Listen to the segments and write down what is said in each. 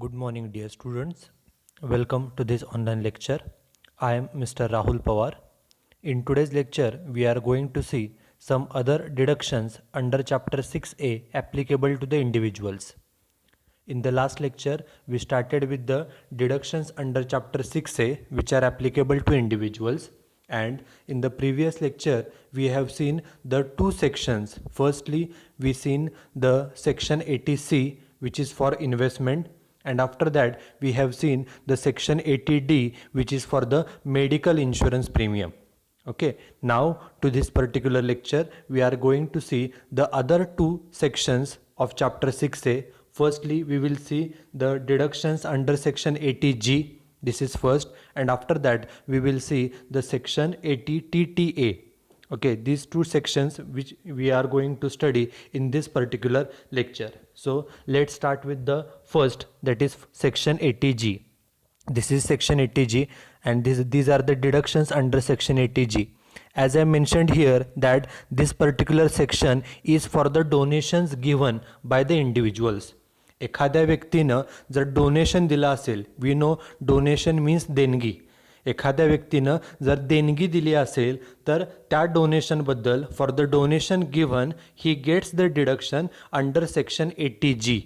Good morning, dear students. Welcome to this online lecture. I am Mr. Rahul Pawar. In today's lecture, we are going to see some other deductions under Chapter 6A applicable to the individuals. In the last lecture, we started with the deductions under Chapter 6A which are applicable to individuals. And in the previous lecture, we have seen the two sections. Firstly, we seen the section 80C which is for investment, and after that we have seen the section 80D which is for the medical insurance premium. Okay, now to this particular lecture we are going to see the other two sections of chapter 6A. Firstly, we will see the deductions under section 80G. This is first, and after that we will see the section 80TTA. Okay, these two sections which we are going to study in this particular lecture. So let's start with the first, that is section 80G. This is section 80G, and these are the deductions under section 80G. As I mentioned here that this particular section is for the donations given by the individuals. एखाद्या व्यक्तीनं जर donation दिलं असेल, we know donation means देणगी. एखाद्या व्यक्तीनं जर देणगी दिली असेल तर त्या डोनेशनबद्दल for the donation given he gets the deduction under section 80G.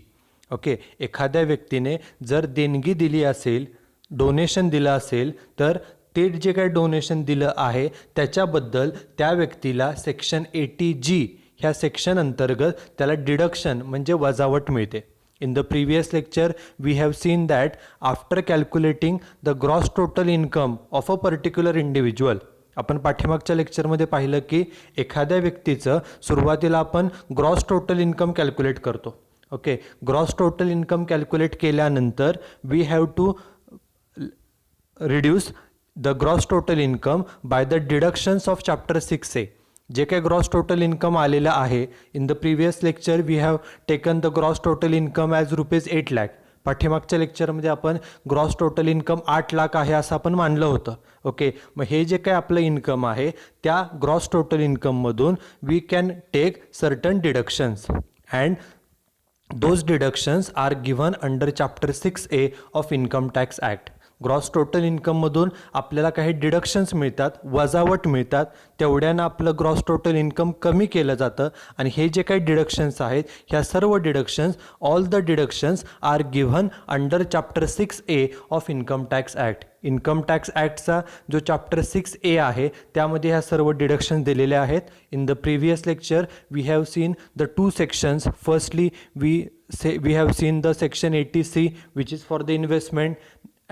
Okay, एखाद्या व्यक्तीने जर देणगी दिली असेल, डोनेशन दिलं असेल, तर ते जे काही डोनेशन दिलं आहे त्याच्याबद्दल त्या व्यक्तीला सेक्शन 80G ह्या सेक्शन अंतर्गत त्याला डिडक्शन म्हणजे वजावट मिळते. In the previous lecture, we have seen that after calculating the gross total income of a particular individual, आपण पाठीमागच्या लेक्चरमध्ये पाहिलं की एखाद्या व्यक्तीचं सुरुवातीला आपण ग्रॉस टोटल इन्कम कॅल्क्युलेट करतो. Okay, gross total income calculate केल्यानंतर we have to reduce the gross total income by the deductions of chapter 6A. जे काही ग्रॉस टोटल इन्कम आलेलं आहे, in the previous lecture we have taken the gross total income as ₹8 lakh. पाठीमागच्या लेक्चरमध्ये आपण gross total income 8 lakh आहे असं आपण मानलं होतं. ओके, मग हे जे काही आपलं इन्कम आहे त्या ग्रॉस टोटल इन्कममधून we can take certain deductions, and those deductions are given under chapter 6A of income tax act. Gross total इन्कममधून आपल्याला काही डिडक्शन्स मिळतात, वजावट मिळतात, तेवढ्यानं आपलं ग्रॉस टोटल इन्कम कमी केलं जातं. आणि हे जे काही डिडक्शन्स आहेत ह्या सर्व deductions, all the deductions are given under chapter 6A of income tax act. Income tax ॲक्टचा जो चॅप्टर 6A आहे त्यामध्ये ह्या सर्व डिडक्शन्स दिलेल्या आहेत. In the previous lecture we have seen the two sections. Firstly we have seen the section 80C which is for the investment.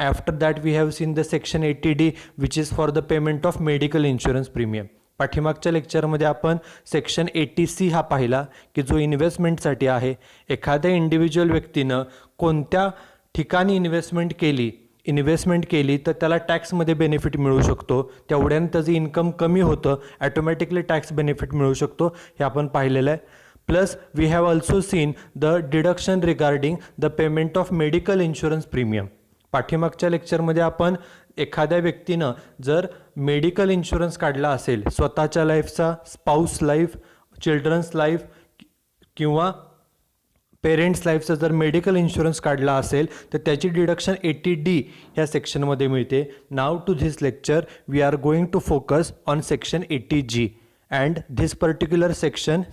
After that we have seen the section 80D which is for the payment of medical insurance premium. पाठीमागच्या लेक्चरमध्ये आपण section 80C हा पाहिला की जो इन्व्हेस्टमेंटसाठी आहे. एखाद्या individual व्यक्तीनं कोणत्या ठिकाणी इन्व्हेस्टमेंट केली तर त्याला टॅक्समध्ये बेनिफिट मिळू शकतो, तेवढ्यानं त्याचं इन्कम कमी होतं, ॲटोमॅटिकली टॅक्स बेनिफिट मिळू शकतो, हे आपण पाहिलेलं आहे. Plus we have also seen the deduction regarding the payment of medical insurance premium. पाठीमागच्या लेक्चरमध्ये आपण एखाद्या व्यक्तीनं जर मेडिकल इन्शुरन्स काढला असेल, स्वतःच्या लाईफचा, स्पाऊस लाईफ, चिल्ड्रन्स लाईफ किंवा पेरेंट्स लाईफचा जर मेडिकल इन्शुरन्स काढला असेल तर त्याची डिडक्शन 80D ह्या सेक्शनमध्ये मिळते. Now to this lecture we are going to focus on section 80G. And this particular section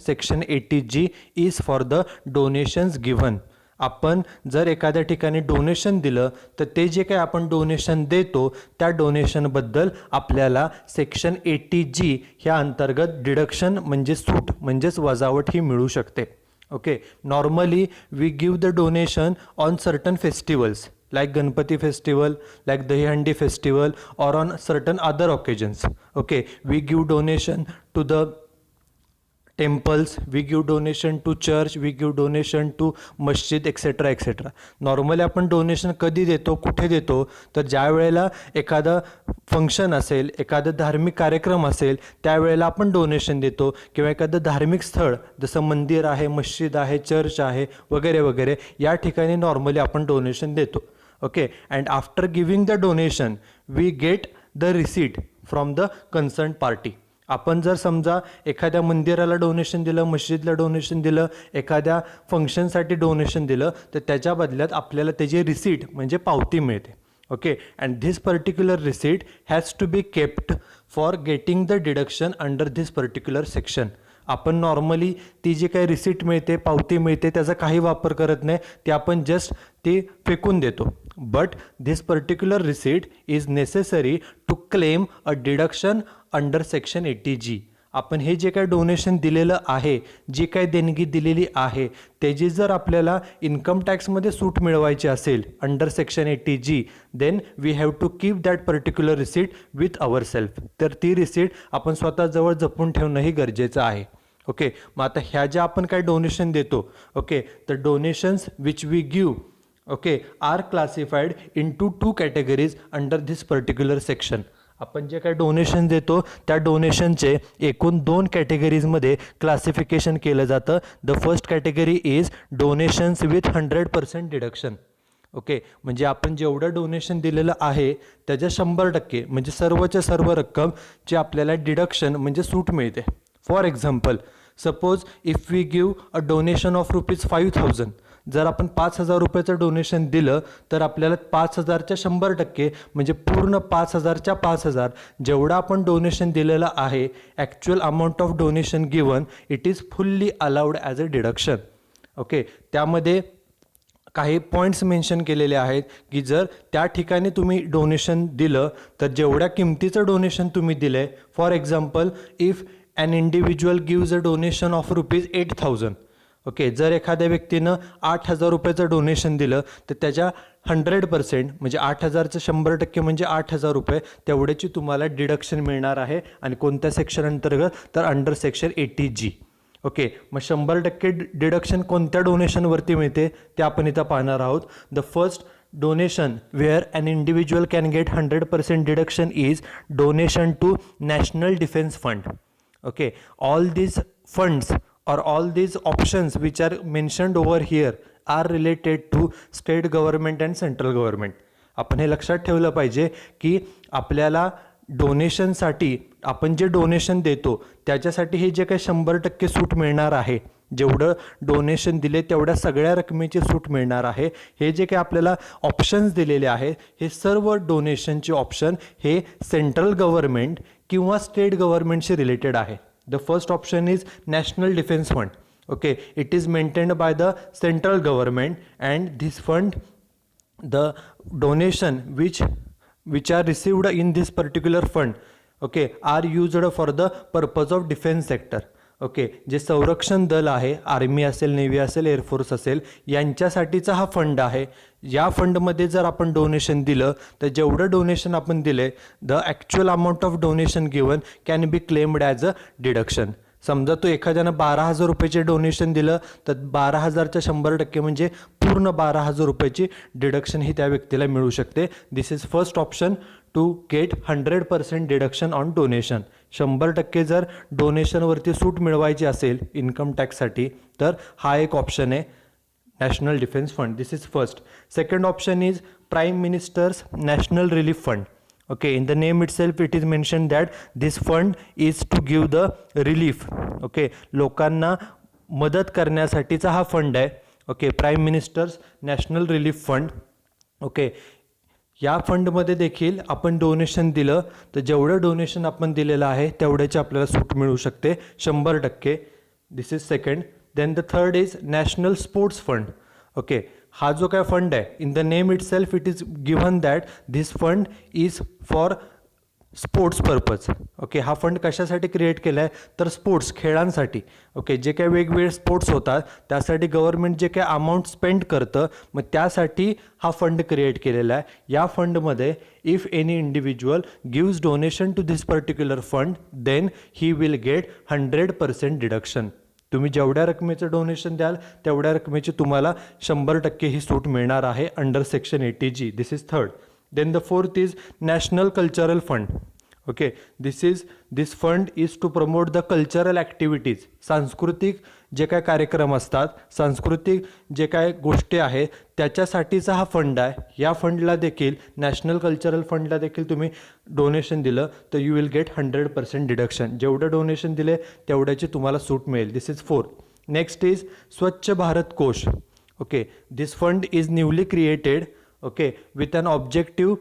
80G is for the donations given. आपण जर एखाद्या ठिकाणी डोनेशन दिलं तर ते जे काही आपण डोनेशन देतो त्या डोनेशनबद्दल आपल्याला सेक्शन 80G ह्या अंतर्गत डिडक्शन म्हणजे सूट म्हणजेच वजावट ही मिळू शकते. Okay, normally we give the donation on certain festivals like Ganpati festival, like Dahihandi festival, or on certain other occasions. Okay, we give donation to the temples, we give donation to church, we give donation to masjid, etc. etc. Normally आपण donation कधी देतो, कुठे देतो तर ज्या वेळेला एखादा function असेल, एखादा धार्मिक कार्यक्रम असेल त्यावेळेला आपण डोनेशन देतो, किंवा एखादं धार्मिक स्थळ जसं मंदिर आहे, मस्जिद आहे, चर्च आहे वगैरे वगैरे या ठिकाणी नॉर्मली आपण डोनेशन देतो. Okay, and after giving the donation we get the receipt from the concerned party. आपण जर समजा एखाद्या मंदिराला डोनेशन दिलं, मस्जिदला डोनेशन दिलं, एखाद्या फंक्शनसाठी डोनेशन दिलं, तर त्याच्या बदल्यात आपल्याला त्याची रिसीट म्हणजे पावती मिळते. Okay, and this particular receipt has to be kept for getting the deduction under this particular section. आपण नॉर्मली ती जी काही रिसीट मिळते, पावती मिळते, त्याचा काही वापर करत नाही, ते आपण जस्ट ती फेकून देतो. But this particular receipt is necessary to claim a deduction under section 80G. आपण हे जे काही डोनेशन दिलेलं आहे, जी काही देणगी दिलेली आहे, त्याची जर आपल्याला इन्कम टॅक्समध्ये सूट मिळवायची असेल under section 80G, then we have to keep that particular receipt with our self. तर ती रिसीट आपण स्वतःजवळ जपून ठेवणंही गरजेचं आहे. ओके, मग आता ह्या ज्या आपण काही डोनेशन देतो, ओके, तर donations which we give, okay, are classified into 2 categories under this particular section. आपण जे काही डोनेशन देतो त्या डोनेशनचे एकूण 2 कॅटेगरीजमध्ये क्लासिफिकेशन केलं जातं. The first category is donations with 100% deduction. Okay, म्हणजे आपण जेवढं डोनेशन दिलेलं आहे त्याच्या 100% म्हणजे सर्वच्या सर्व रक्कम जी आपल्याला डिडक्शन म्हणजे सूट मिळते. For example, suppose if we give a donation of ₹5,000, जर आपण 5,000 रुपयाचं डोनेशन दिलं तर आपल्याला 5,000च्या 100% म्हणजे पूर्ण 5,000च्या 5,000 जेवढं आपण डोनेशन दिलेलं आहे, actual amount of donation given, it is fully allowed as a deduction. Okay, त्यामध्ये काही पॉईंट्स मेन्शन केलेले आहेत की जर त्या ठिकाणी तुम्ही डोनेशन दिलं तर जेवढ्या किमतीचं डोनेशन तुम्ही दिलं आहे, for example if an individual gives a donation of ₹8,000. Okay, जर एखाद्या व्यक्तीनं 8,000 रुपयाचं डोनेशन दिलं तर त्याच्या 100% म्हणजे 8,000चं 100% म्हणजे 8,000 रुपये तेवढ्याची तुम्हाला डिडक्शन मिळणार आहे. आणि कोणत्या सेक्शन अंतर्गत? तर अंडर सेक्शन 80G. ओके, मग 100% डिडक्शन कोणत्या डोनेशनवरती मिळते ते आपण इथं पाहणार आहोत. The first donation where an individual can get 100% deduction is donation to National Defense Fund. Okay, all these funds or all these options which are mentioned over here are related to state government and central government. आपण हे लक्षात ठेवलं पाहिजे की आपल्याला डोनेशनसाठी आपण जे donation देतो त्याच्यासाठी हे जे काही 100% सूट मिळणार आहे, जेवढं डोनेशन दिले तेवढ्या सगळ्या रकमेची सूट मिळणार आहे. हे जे काही आपल्याला ऑप्शन्स दिलेले आहेत हे सर्व डोनेशनचे ऑप्शन हे सेंट्रल गव्हर्नमेंट किंवा स्टेट गव्हर्नमेंटशी रिलेटेड आहे. The first option is national defence fund. Okay, it is maintained by the central government and this fund, the donation which are received in this particular fund, okay, are used for the purpose of defense sector. Okay, जे संरक्षण दल आहे, army असेल, navy असेल, air force असेल, यांच्यासाठीचा हा fund आहे. या फंडमध्ये जर आपण डोनेशन दिलं तर जेवढं डोनेशन आपण दिले, the actual amount of donation given can be claimed as a deduction. समजा तो एखाद्यानं 12,000 रुपयाचे डोनेशन दिलं तर 12,000च्या 100% म्हणजे पूर्ण 12,000 रुपयाची डिडक्शन ही त्या व्यक्तीला मिळू शकते. This is first option to get 100% deduction on donation. 100% जर डोनेशनवरती सूट मिळवायची असेल इन्कम टॅक्ससाठी तर हा एक ऑप्शन आहे, national defence fund. This is first. Second option is prime ministers national relief fund. Okay, in the name itself it is mentioned that this fund is to give the relief. Okay, लोकांना मदत करण्यासाठीचा हा fund आहे. Okay, prime ministers national relief fund. Okay, या फंडमध्ये देखील आपण donation दिलं तर जेवढं डोनेशन आपण दिलेलं आहे तेवढ्याची आपल्याला सूट मिळू शकते 100%. This is second. Then the third is national sports fund. Okay, हा जो काय फंड आहे, in the name itself it is given that this fund is for sports purpose. Okay, हा फंड कशासाठी क्रिएट केला आहे तर स्पोर्ट्स, खेळांसाठी. ओके, जे काही वेगवेगळे स्पोर्ट्स होतात त्यासाठी गव्हर्नमेंट जे काही अमाऊंट स्पेंड करतं मग त्यासाठी हा फंड क्रिएट केलेला आहे. या फंडमध्ये if any individual gives donation to this particular fund then he will get 100% deduction. तुम्ही जेवढ्या रकमेचं डोनेशन द्याल तेवढ्या रकमेची तुम्हाला 100% ही सूट मिळणार आहे under section 80G. This is third. Then the fourth is national cultural fund. Okay, this fund is to promote the cultural activities. सांस्कृतिक जे काय कार्यक्रम असतात, सांस्कृतिक जे काय गोष्टी आहेत त्याच्यासाठीचा हा फंड आहे. या फंडला देखील, नॅशनल कल्चरल फंडला देखील तुम्ही डोनेशन दिलं तर यू विल गेट 100% डिडक्शन. जेवढं डोनेशन दिले तेवढ्याची तुम्हाला सूट मिळेल. This is 4. Next is Swachh Bharat Kosh. Okay, this fund is newly created, okay, with an objective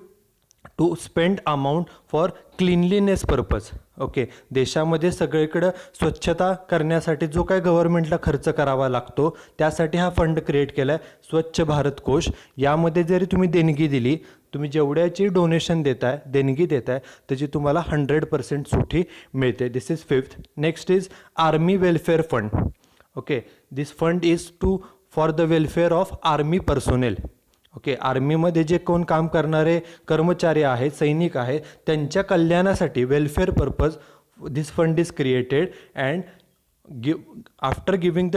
to spend amount for cleanliness purpose. Okay, देशामध्ये सगळीकडं स्वच्छता करण्यासाठी जो काय गव्हर्नमेंटला खर्च करावा लागतो त्यासाठी हा फंड क्रिएट केला आहे, स्वच्छ भारत कोश. यामध्ये जरी तुम्ही देणगी दिली, तुम्ही जेवढ्याची डोनेशन देताय, देणगी देताय, त्याची तुम्हाला 100% सूट मिळते. This is 5th. Next is army welfare fund. Okay, this fund is to for the welfare of army personnel. Okay, आर्मीमध्ये जे कोण काम करणारे कर्मचारी आहेत, सैनिक आहेत, त्यांच्या कल्याणासाठी welfare purpose this fund is created. And after giving the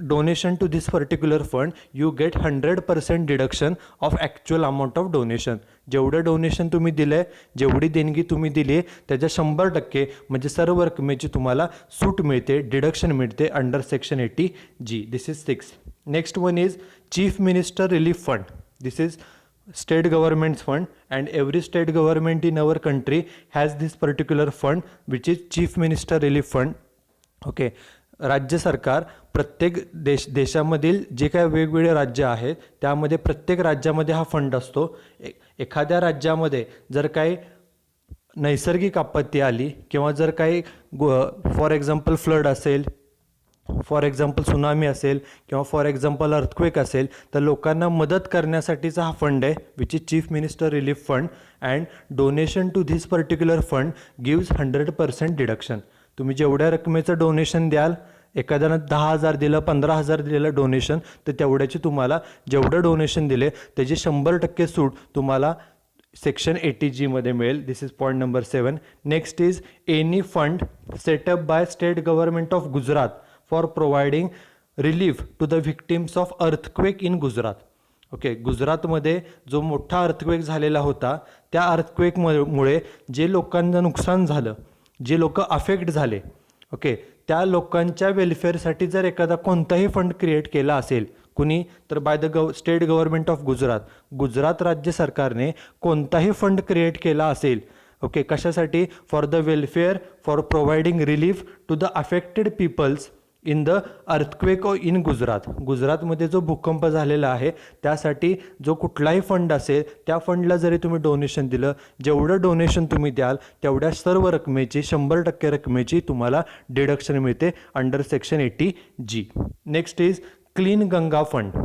donation to this particular fund you get 100% deduction of actual amount of donation. जेवढं डोनेशन तुम्ही दिलं आहे, जेवढी देणगी तुम्ही दिली आहे त्याच्या 100% म्हणजे सर्व रकमेची तुम्हाला सूट मिळते, डिडक्शन मिळते under section 80G. This is 6. Next one is chief minister relief fund. This is state government's fund, and every state government in our country has this particular fund which is chief minister relief fund. Okay, राज्य सरकार प्रत्येक देशामधील जे काय वेगवेगळे राज्य आहेत त्यामध्ये प्रत्येक राज्यामध्ये हा फंड असतो. एखाद्या राज्यामध्ये जर काही नैसर्गिक आपत्ती आली किंवा जर काही फॉर एक्झाम्पल फ्लड असेल, फॉर एक्झाम्पल सुनामी असेल किंवा फॉर एक्झाम्पल अर्थक्वेक असेल, तर लोकांना मदत करण्यासाठीचा हा फंड आहे which is chief minister relief fund. And donation to this particular fund gives 100% deduction. तुम्ही जेवढ्या रकमेचं डोनेशन द्याल, एखाद्यानं 10,000 दिलं, 15,000 दिलेलं डोनेशन, तर तेवढ्याची तुम्हाला जेवढं डोनेशन दिले त्याची 100% सूट तुम्हाला सेक्शन 80G मध्ये मिळेल. This is point number 7. Next is any fund set up by state government of Gujarat for providing relief to the victims of earthquake in Gujarat. Okay, गुजरातमध्ये जो मोठा अर्थक्वेक झालेला होता, त्या अर्थक्वेकमुळे जे लोकांचं नुकसान झालं, जे लोक अफेक्ट झाले, ओके, त्या लोकांच्या वेलफेअरसाठी जर एखादा कोणताही फंड क्रिएट केला असेल कुणी, तर by the state government of Gujarat, Gujarat राज्य सरकारने कोणताही फंड क्रिएट केला असेल, ओके, कशासाठी, for the welfare for providing relief to the affected peoples in the earthquake in Gujarat. गुजरातमध्ये जो भूकंप झालेला आहे त्यासाठी जो कुठलाही फंड असेल त्या फंडला जरी तुम्ही डोनेशन दिलं, जेवढं डोनेशन तुम्ही द्याल तेवढ्या सर्व रकमेची 100% रकमेची तुम्हाला डिडक्शन मिळते under section 80G. Next is clean Ganga fund.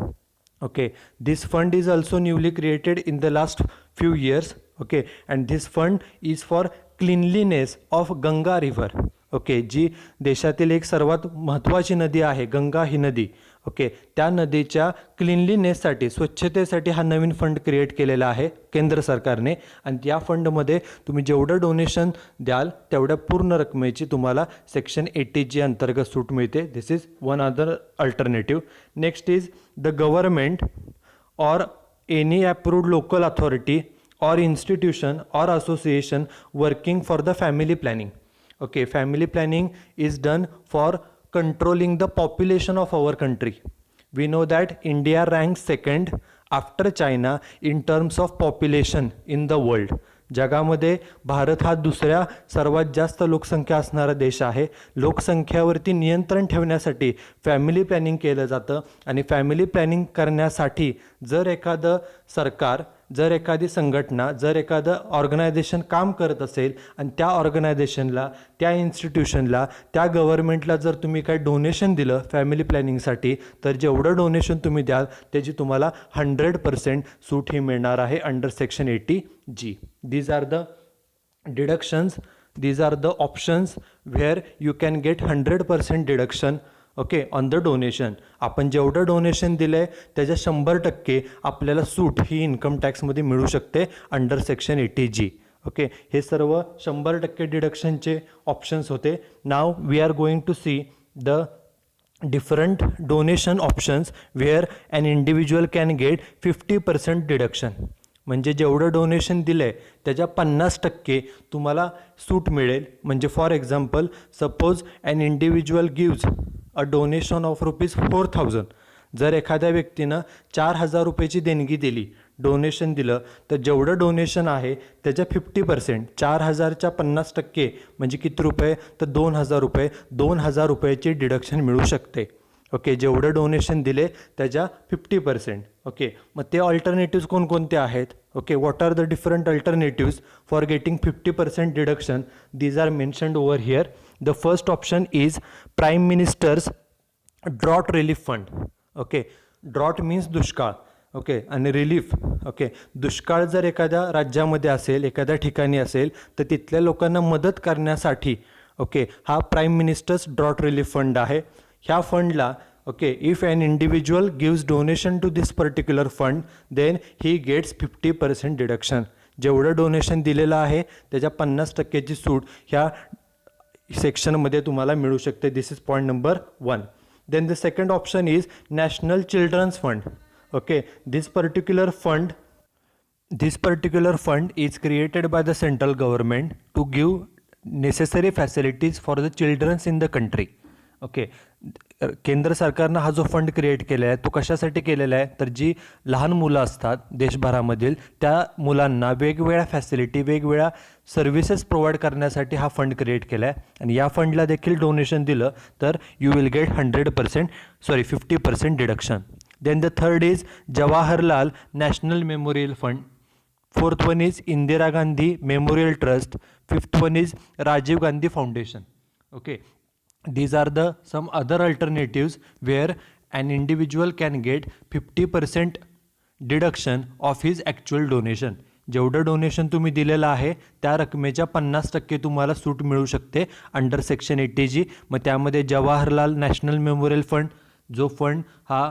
Okay, this fund is also newly created in the last few years. Okay, and this fund is for cleanliness of Ganga river. Okay, जी देशातील एक सर्वात महत्त्वाची नदी आहे गंगा ही नदी. ओके, त्या नदीच्या क्लिनलीनेससाठी, स्वच्छतेसाठी हा नवीन फंड क्रिएट केलेला आहे केंद्र सरकारने. आणि या फंडमध्ये तुम्ही जेवढं डोनेशन द्याल तेवढ्या पूर्ण रकमेची तुम्हाला सेक्शन 80G अंतर्गत सूट मिळते. This is one other alternative. Next is the government or any approved local authority or institution or association working for the family planning. Okay, family planning is done for controlling the population of our country. We know that India ranks second after China in terms of population in the world. जगामध्ये भारत हा दुसऱ्या सर्वात जास्त लोकसंख्या असणारा देश आहे. लोकसंख्यावरती नियंत्रण ठेवण्यासाठी फॅमिली प्लॅनिंग केलं जातं. आणि फॅमिली प्लॅनिंग करण्यासाठी जर एखादं सरकार, जर एखादी संघटना, जर एखादं ऑर्गनायझेशन काम करत असेल आणि त्या ऑर्गनायझेशनला, त्या इन्स्टिट्यूशनला, त्या गव्हर्नमेंटला जर तुम्ही काही डोनेशन दिलं फॅमिली प्लॅनिंगसाठी, तर जेवढं डोनेशन तुम्ही द्याल त्याची तुम्हाला 100% सूट ही मिळणार आहे under section 80G. These are the deductions, these are the options where you can get 100% deduction, okay, on the donation. आपण जेवढं डोनेशन दिलं आहे त्याच्या 100% आपल्याला सूट ही इन्कम टॅक्समध्ये मिळू शकते अंडर सेक्शन 80G. ओके, हे सर्व 100% डिडक्शनचे ऑप्शन्स होते. Now we are going to see the different donation options where an individual can get 50% deduction. म्हणजे जेवढं डोनेशन दिलं आहे त्याच्या 50% तुम्हाला सूट मिळेल. म्हणजे for example, suppose an individual gives a donation of ₹4,000. जर एखाद्या व्यक्तीनं 4,000 रुपयाची देणगी दिली, डोनेशन दिलं, तर जेवढं डोनेशन आहे त्याच्या 50%, 4,000च्या 50% म्हणजे किती रुपये, तर 2,000 रुपये. 2,000 रुपयाची डिडक्शन मिळू शकते. ओके, जेवढं डोनेशन दिले त्याच्या 50%. ओके, मग ते ऑल्टरनेटिव्ज कोणकोणते आहेत? Okay, what are the different alternatives for getting 50% deduction? These are mentioned over here. The first option is prime minister's drought relief fund. Okay, drought means दुष्काळ. ओके, आणि relief. Okay, दुष्काळ जर एखाद्या राज्यामध्ये असेल, एखाद्या ठिकाणी असेल, तर तिथल्या लोकांना मदत करण्यासाठी ओके हा prime minister's drought relief fund आहे. ह्या फंडला okay, if an individual gives donation to this particular fund then he gets 50% deduction. जेवढं डोनेशन दिलेलं आहे त्याच्या 50%ची सूट ह्या सेक्शनमध्ये तुम्हाला मिळू शकते. This is point number 1. Then the second option is National Children's Fund. Okay, this particular fund is created by the central government to give necessary facilities for the children in the country. Okay, केंद्र सरकारनं हा जो fund create केला आहे तो कशासाठी केलेला आहे, तर जी लहान मुलं असतात देशभरामधील त्या मुलांना वेगवेगळ्या फॅसिलिटी, वेगवेगळ्या सर्व्हिसेस प्रोव्हाइड करण्यासाठी हा फंड क्रिएट केला आहे. आणि या फंडला देखील डोनेशन दिलं तर you will get 50% deduction. Then the third is Jawaharlal national memorial fund. Fourth one is Indira Gandhi memorial trust. Fifth one is Rajiv Gandhi foundation. Okay, these are the some other alternatives where an individual can get 50% deduction of his actual donation. जेवढं donation तुम्ही दिलेलं आहे त्या रकमेच्या 50% तुम्हाला सूट मिळू शकते under section 80G. मग त्यामध्ये जवाहरलाल नॅशनल मेमोरियल फंड, जो फंड हा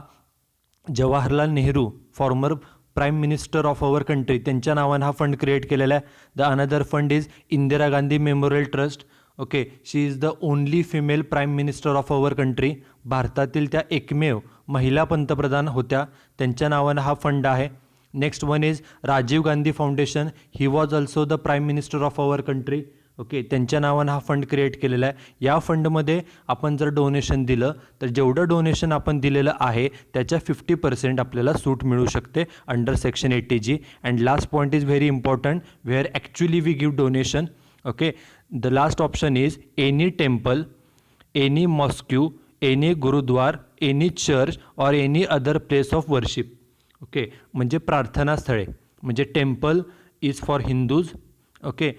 Jawaharlal Nehru farmer prime minister of our country त्यांच्या नावानं हा फंड क्रिएट केलेला आहे. The another fund is Indira Gandhi memorial trust. Okay, she is the only female prime minister of our country. भारतातील त्या एकमेव महिला पंतप्रधान होत्या, त्यांच्या नावानं हा फंड आहे. Next one is Rajiv Gandhi foundation. He was also the prime minister of our country. Okay, त्यांच्या नावानं हा फंड क्रिएट केलेला आहे. या फंडमध्ये आपण जर डोनेशन दिलं तर जेवढं डोनेशन आपण दिलेलं आहे त्याच्या 50% आपल्याला सूट मिळू शकते under section 80G. And last point is very important, where actually we give donation. Okay, the last option is any temple, any mosque, any gurudwar, any church or any other place of worship. Okay, म्हणजे प्रार्थना स्थळे, म्हणजे temple is for Hindus. Okay,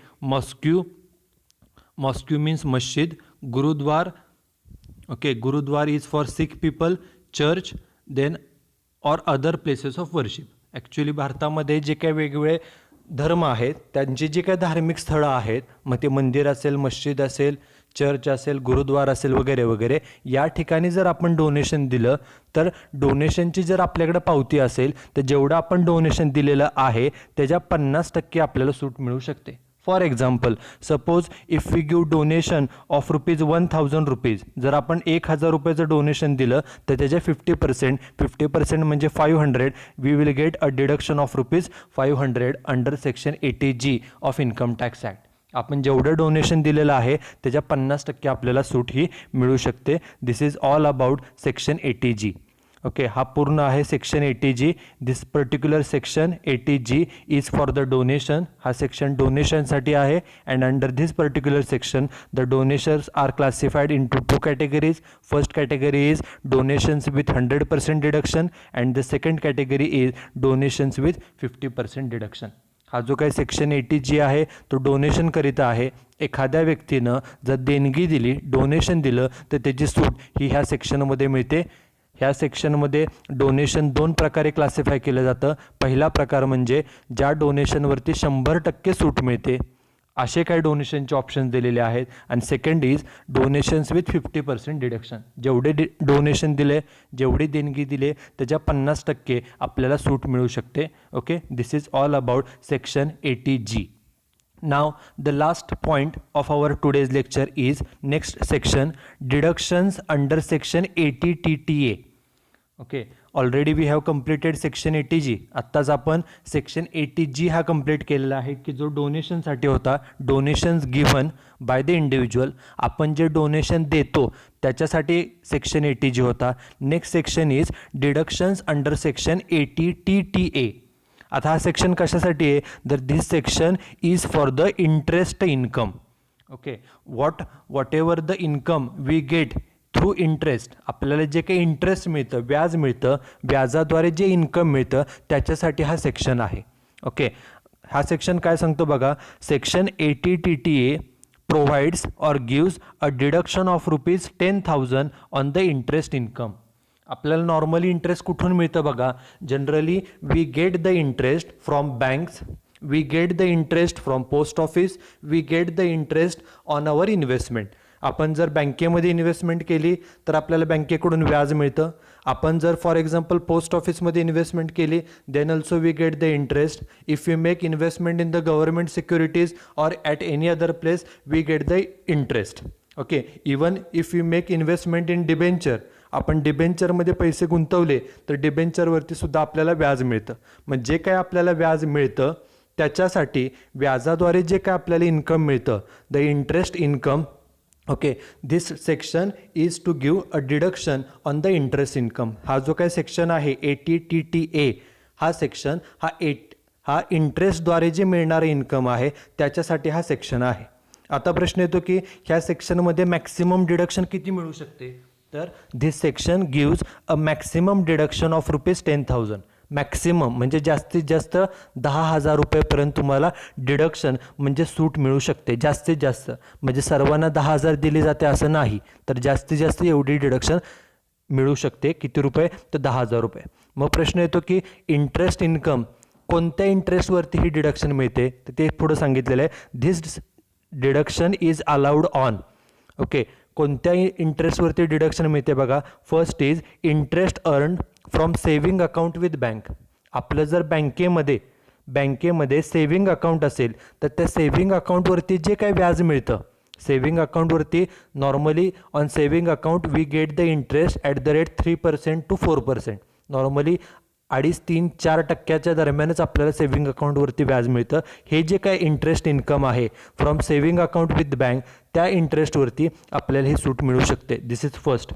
mosque means मस्जिद. Gurdwara, okay, gurdwara is for Sikh people. Church then or other places of worship. Actually भारतामध्ये जे काही वेगवेगळे धर्म आहेत त्यांची जी काही धार्मिक स्थळं आहेत, मग ते मंदिर असेल, मस्जिद असेल, चर्च असेल, गुरुद्वार असेल वगैरे वगैरे, या ठिकाणी जर आपण डोनेशन दिलं तर डोनेशनची जर आपल्याकडे पावती असेल तर जेवढं आपण डोनेशन दिलेलं आहे त्याच्या 50% आपल्याला सूट मिळू शकते. For example, suppose if we give donation of ₹1,000, जर आपण 1,000 रुपयाचं डोनेशन दिलं तर त्याचे 50% म्हणजे 500, we will get a deduction of ₹500 under section 80G of income tax act. आपण जेवढं डोनेशन दिलेलं आहे त्याच्या 50% आपल्याला सूट ही मिळू शकते. This is all about section 80G. ओके, हा पूर्ण आहे section 80G. This particular section 80G is for the donation. हा सेक्शन डोनेशनसाठी आहे. And under this particular section the donations are classified into 2 categories. First category is donations with 100% deduction and the second category is donations with 50% deduction. हा जो काही section 80G आहे तो डोनेशनकरिता आहे. एखाद्या व्यक्तीनं जर देणगी दिली, डोनेशन दिलं, तर त्याची सूट ही ह्या सेक्शनमध्ये मिळते. ह्या सेक्शनमध्ये डोनेशन 2 प्रकारे क्लासिफाय केलं जातं. पहिला प्रकार म्हणजे ज्या डोनेशनवरती 100% सूट मिळते, असे काही डोनेशनचे ऑप्शन दिलेले आहेत. आणि second is donations with 50% deduction. जेवढे डोनेशन दिले, जेवढी देणगी दिले त्याच्या 50% आपल्याला सूट मिळू शकते. Okay, this is all about section 80G. Now the last point of our today's lecture is next section, deductions under section 80 TTA. Okay, already we have completed section 80G. आत्ताच आपण सेक्शन 80G हा complete केलेला आहे की जो डोनेशनसाठी होता. Donations given by the individual. आपण जे डोनेशन देतो त्याच्यासाठी सेक्शन 80G होता. Next section is deductions under section 80TTA. आता हा सेक्शन कशासाठी आहे तर this section is for the interest income. Okay, whatever the income we get through interest, आपल्याला जे काही इंटरेस्ट मिळतं, व्याज मिळतं, व्याजाद्वारे जे इन्कम मिळतं त्याच्यासाठी हा सेक्शन आहे. ओके, हा सेक्शन काय सांगतो बघा. Section 80TTA provides or gives a deduction of ₹10,000 on the interest income. आपल्याला नॉर्मली इंटरेस्ट कुठून मिळतं बघा. Generally we get the interest from banks, we get the interest from post office, we get the interest on our investment. आपण जर बँकेमध्ये investment केली तर आपल्याला बँकेकडून व्याज मिळतं. आपण जर फॉर एक्झाम्पल पोस्ट ऑफिसमध्ये इन्व्हेस्टमेंट केली then also we get the interest. If you make investment in the government securities or at any other place we get the interest. Okay, even if you make investment in debenture, आपण डिबेंचरमध्ये पैसे गुंतवले तर डिबेंचरवरती सुद्धा आपल्याला व्याज मिळतं. मग जे काय आपल्याला व्याज मिळतं त्याच्यासाठी व्याजाद्वारे जे काय आपल्याला इन्कम मिळतं, the interest income. Okay, this section is to give a deduction on the interest income. हा जो काय सेक्शन आहे 80TTA हा सेक्शन हा इंटरेस्टद्वारे जे मिळणारं इन्कम आहे त्याच्यासाठी हा सेक्शन आहे. आता प्रश्न येतो की ह्या सेक्शनमध्ये मॅक्सिमम डिडक्शन किती मिळू शकते. तर this section gives a maximum deduction of ₹10,000. Maximum म्हणजे जास्तीत जास्त 10,000 रुपयेपर्यंत तुम्हाला डिडक्शन म्हणजे सूट मिळू शकते. जास्तीत जास्त म्हणजे सर्वांना 10,000 दिली जाते असं नाही, तर जास्तीत जास्त एवढी डिडक्शन मिळू शकते. किती रुपये तर 10,000 रुपये. मग प्रश्न येतो की इंटरेस्ट इन्कम कोणत्या इंटरेस्टवरती ही डिडक्शन मिळते तर ते पुढं सांगितलेलं आहे. This deduction is allowed on. Okay, कोणत्याही इंटरेस्टवरती डिडक्शन मिळते बघा. First is interest earn from saving account with bank. आपलं जर बँकेमध्ये सेव्हिंग अकाउंट असेल तर त्या सेव्हिंग अकाउंटवरती जे काही व्याज मिळतं, सेव्हिंग अकाउंटवरती normally on saving account we get the interest at the rate 3% to 4%. Normally 2.5-3-4% दरम्यानच आपल्याला सेव्हिंग अकाउंटवरती व्याज मिळतं. हे जे काय इंटरेस्ट इन्कम आहे from saving account with bank त्या इंटरेस्टवरती आपल्याला ही सूट मिळू शकते. This is first.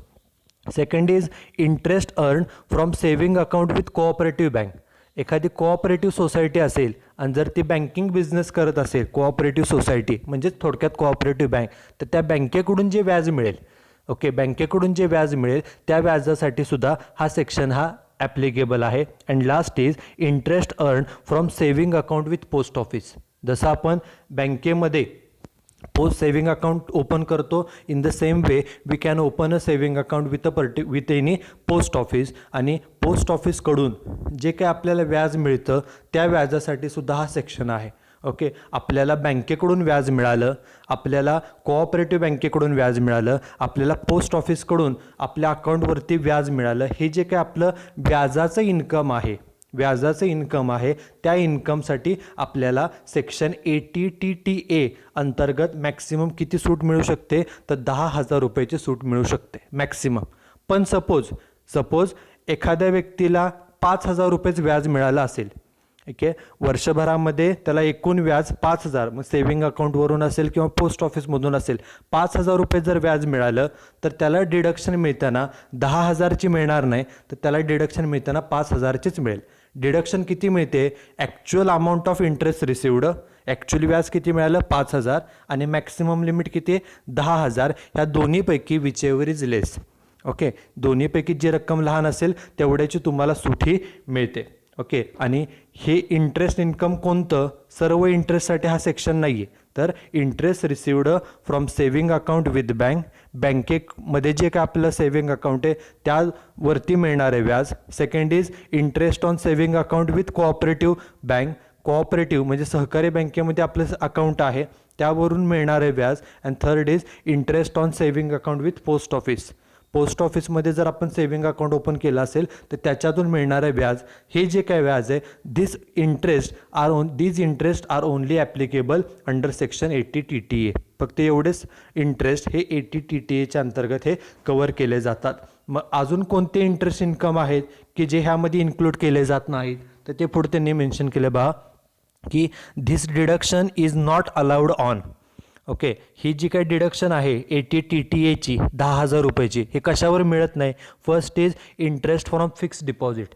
Second is interest earn from saving account with cooperative bank. एखादी कोऑपरेटिव्ह सोसायटी असेल आणि जर ती बँकिंग बिझनेस करत असेल, कोऑपरेटिव्ह सोसायटी म्हणजेच थोडक्यात कोऑपरेटिव्ह बँक, तर त्या बँकेकडून जे व्याज मिळेल, ओके, बँकेकडून जे व्याज मिळेल त्या व्याजासाठी सुद्धा हा सेक्शन हा ॲप्लिकेबल आहे. And last is interest earn from saving account with post office. जसं आपण बँकेमध्ये पोस्ट सेव्हिंग अकाउंट ओपन करतो, in the same way we can open a saving account with any post office. आणि post ऑफिसकडून जे काय आपल्याला व्याज मिळतं त्या व्याजासाठी सुद्धा हा सेक्शन आहे. ओके, आपल्याला बँकेकडून व्याज मिळालं, आपल्याला कोऑपरेटिव्ह बँकेकडून व्याज मिळालं, आपल्याला पोस्ट ऑफिसकडून आपल्या अकाउंटवरती व्याज मिळालं, हे जे काय आपलं व्याजाचं इन्कम आहे त्या इन्कमसाठी आपल्याला सेक्शन 80TTA अंतर्गत मॅक्सिमम किती सूट मिळू शकते तर 10,000 रुपयाची सूट मिळू शकते मॅक्सिमम. पण सपोज एखाद्या व्यक्तीला 5,000 रुपयेच व्याज मिळालं असेल, ओके, वर्षभरामध्ये त्याला एकूण व्याज 5,000, मग सेव्हिंग अकाउंटवरून असेल किंवा पोस्ट ऑफिसमधून असेल, 5,000 रुपये जर व्याज मिळालं तर त्याला डिडक्शन मिळताना 10,000ची मिळणार नाही, तर त्याला डिडक्शन मिळताना 5,000चीच मिळेल. डिडक्शन किती मिळते, actual amount of interest received, actually व्याज किती मिळालं 5,000 आणि मॅक्सिमम लिमिट किती 10,000. ह्या दोन्हीपैकी which ever is less. Okay, दोन्हीपैकी जी रक्कम लहान असेल तेवढ्याची तुम्हाला सूटही मिळते. ओके, आणि हे इंटरेस्ट इन्कम कोणतं, सर्व इंटरेस्टसाठी हा सेक्शन नाही आहे, तर interest received from saving account with bank, बँकेमध्ये जे काय आपलं सेव्हिंग अकाउंट आहे त्यावरती मिळणारे व्याज. Second is interest on saving account with cooperative bank, cooperative म्हणजे सहकारी बँकेमध्ये आपलं अकाउंट आहे त्यावरून मिळणारे व्याज. And third is interest on saving account with post office, post ऑफिसमध्ये जर आपण सेव्हिंग अकाउंट ओपन केलं असेल तर त्याच्यातून मिळणारे व्याज. हे जे काय व्याज आहे these interest are only applicable under section 80TTA. फक्त एवढेच इंटरेस्ट हे 80TTAच्या अंतर्गत हे कव्हर केले जातात. मग अजून कोणते इंटरेस्ट इन्कम आहेत की जे ह्यामध्ये इन्क्लूड केले जात नाहीत, तर ते पुढे त्यांनी मेन्शन केलं बा की this deduction is not allowed on. Okay, ही जी काही डिडक्शन आहे 80 TTA ची 10,000 रुपयाची, हे कशावर मिळत नाही. First is interest from fixed deposit.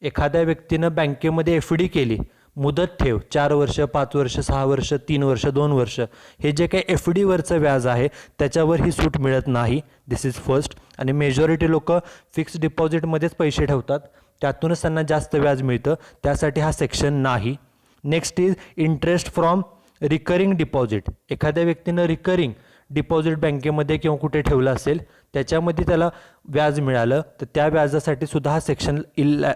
एखाद्या व्यक्तीनं बँकेमध्ये FD केली, मुदत ठेव 4 वर्ष, 5 वर्ष, 6 वर्ष, 3 वर्ष, 2 वर्ष, हे जे काही FDवरचं व्याज आहे त्याच्यावर ही सूट मिळत नाही. This is first. आणि मेजॉरिटी लोक फिक्स्ड डिपॉझिटमध्येच पैसे ठेवतात, त्यातूनच त्यांना जास्त व्याज मिळतं, त्यासाठी हा सेक्शन नाही. Next is interest from recurring deposit. एखाद्या व्यक्तीनं रिकरिंग डिपॉझिट बँकेमध्ये किंवा कुठे ठेवलं असेल, त्याच्यामध्ये त्याला व्याज मिळालं, तर त्या व्याजासाठी सुद्धा हा सेक्शन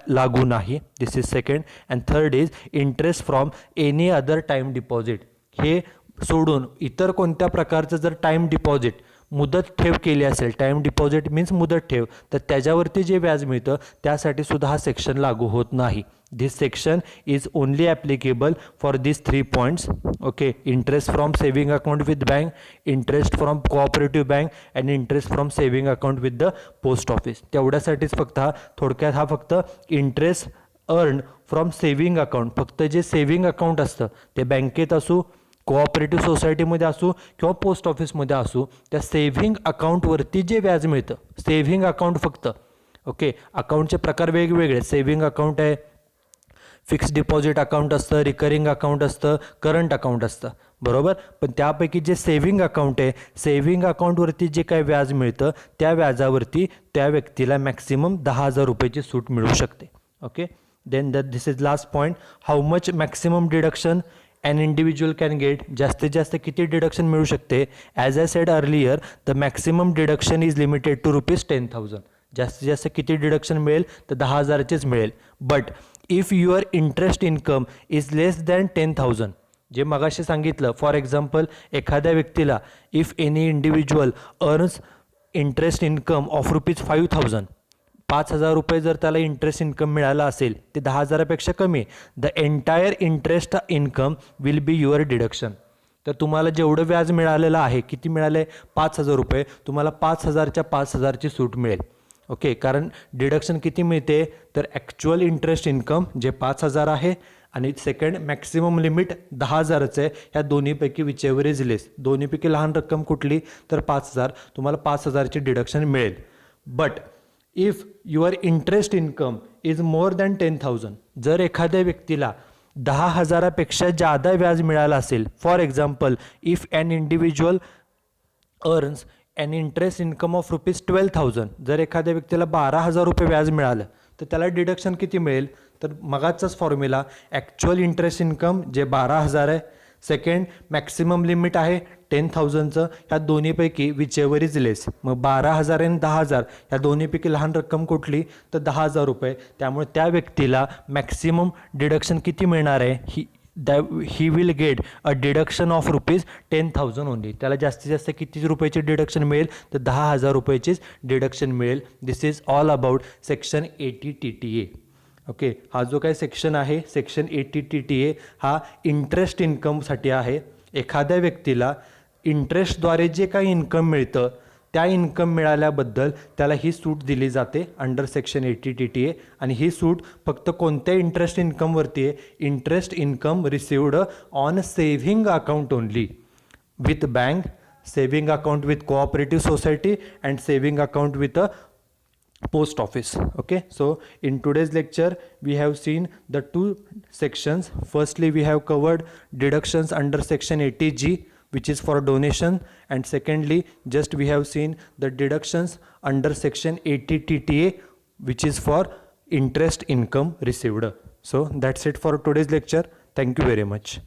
लागू नाही. This is second. And third is interest from any other time deposit. हे सोडून इतर कोणत्या प्रकारचं जर टाईम डिपॉझिट मुदत ठेव केली असेल, टाईम डिपॉझिट मीन्स मुदत ठेव, तर त्याच्यावरती जे व्याज मिळतं त्यासाठी सुद्धा हा सेक्शन लागू होत नाही. This section is only applicable for this 3 points. Okay, interest from saving account with bank, interest from cooperative bank and interest from saving account with the post office. तेवढ्यासाठीच फक्त हा, थोडक्यात हा फक्त interest earn from saving account, फक्त जे saving account असतं ते बँकेत असू, कोऑपरेटिव्ह सोसायटीमध्ये असू किंवा पोस्ट ऑफिसमध्ये असू, त्या सेव्हिंग अकाउंटवरती जे व्याज मिळतं, सेव्हिंग अकाउंट फक्त. ओके, अकाउंटचे प्रकार वेगवेगळे. सेव्हिंग अकाउंट आहे, फिक्स्ड डिपॉझिट अकाउंट असतं, रिकरिंग अकाउंट असतं, करंट अकाउंट असतं, बरोबर. पण त्यापैकी जे सेव्हिंग अकाउंट आहे, सेव्हिंग अकाउंटवरती जे काही व्याज मिळतं त्या व्याजावरती त्या व्यक्तीला मॅक्सिमम 10,000 रुपयाची सूट मिळू शकते. Okay, then this is last point. How much maximum deduction an individual can get. जास्तीत जास्त किती डिडक्शन मिळू शकते. As I said earlier, the maximum deduction is limited to ₹10,000. जास्तीत जास्त किती डिडक्शन मिळेल, तर 10,000चेच मिळेल. But if your interest income is less than 10,000, जे मगाशी सांगितलं, फॉर एक्झाम्पल एखाद्या व्यक्तीला if any individual earns interest income of ₹5,000, 5,000 रुपये जर त्याला इंटरेस्ट इन्कम मिळाला असेल, ते 10,000पेक्षा कमी, the entire interest income will be your deduction. तर तुम्हाला जेवढं व्याज मिळालेलं आहे, किती मिळाले, 5,000 रुपये, तुम्हाला 5,000च्या 5,000ची सूट मिळेल. ओके, कारण डिडक्शन किती मिळते, तर ॲक्च्युअल इंटरेस्ट इन्कम जे 5,000 आहे आणि सेकंड मॅक्सिमम लिमिट 10,000चं आहे. ह्या दोन्हीपैकी विचेवर इज लेस. दोन्हीपैकी लहान रक्कम कुठली, तर 5,000, तुम्हाला 5,000ची डिडक्शन मिळेल. But if your interest income is more than 10,000, जर एखाद्या व्यक्तीला 10,000पेक्षा जादा व्याज मिळालं असेल, for example if an individual earns an interest income of ₹12,000, जर एखाद्या व्यक्तीला 12,000 रुपये व्याज मिळालं, तर त्याला डिडक्शन किती मिळेल, तर मगाचाच फॉर्म्युला, ॲक्च्युअल इंटरेस्ट इन्कम जे 12,000 आहे, सेकंड मॅक्सिमम लिमिट आहे 10,000चं, ह्या दोन्हीपैकी विचेवर इज लेस. मग 12,000 आणि 10,000 ह्या दोन्हीपैकी लहान रक्कम कुठली, तर 10,000 रुपये. त्यामुळे त्या व्यक्तीला मॅक्सिमम डिडक्शन किती मिळणार आहे, ही will get a deduction of ₹10,000 only. त्याला जास्तीत जास्त किती रुपयाची डिडक्शन मिळेल, तर 10,000 रुपयाचीच डिडक्शन मिळेल. This is all about section 80 TTA. Okay, हा जो काही सेक्शन आहे, सेक्शन 80 TTA, हा इंटरेस्ट इन्कमसाठी आहे. एखाद्या व्यक्तीला इंटरेस्टद्वारे जे काही इन्कम मिळतं, त्या इन्कम मिळाल्याबद्दल त्याला ही सूट दिली जाते अंडर सेक्शन 80 TTA. आणि ही सूट फक्त कोणत्या इंटरेस्ट इन्कमवरती आहे, interest income received on saving account only with bank, saving account with cooperative society and saving account with a post office. Okay, so in today's lecture we have seen the 2 sections. Firstly, we have covered deductions under section 80G, which is for donation, and secondly just we have seen the deductions under section 80 TTA, which is for interest income received. So that's it for today's lecture. Thank you very much.